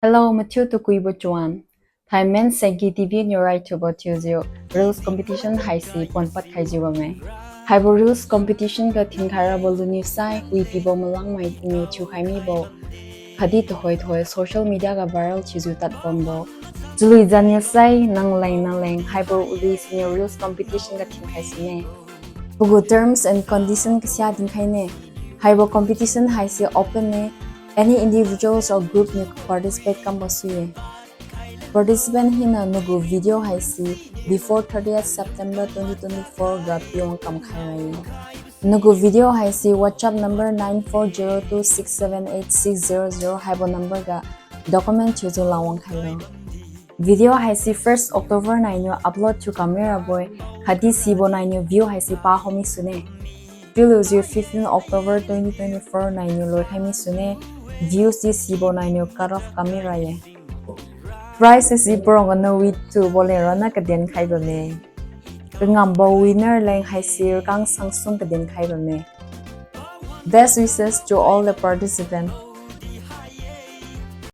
Hello, mathiu to kuibo chuan. Thai men SENKY TV new right to mathiu rules competition Haisi ponpat khaijiwa me. Haibo rules competition ga dinkhai rabo luni sai ui pibo liangmai new chu khaimi bo. Khatdi thoi social media ga viral chizu tat bombo. Jului janil sai nang leng Haibo uli senior rules competition ga dinkhai sine. Bugu terms and condition kasia dinkhai ne. Haibo competition Haisi open ne. Any individuals or group may participate kamba suiye. Participant hina nugu video Haisi before 30th September 2024 ga piyong kam khairai. Nugu video Haisi WhatsApp number 9402678600 Haibo number ga document chuzo lawang khairo. Video Haisi 1st October 9 upload to camera boy Khatdi sibo 9 view Haisi pa homi sune. Views 15 October 2024 9 loi khaimi sune. Views di sibo 9 cut off camera ye. Price is ibrong no with to bole ronna ka dinkhai do ne. Ngam winner lenkhai sir kang sangsung ka dinkhai do ne. Best wishes to all the participants.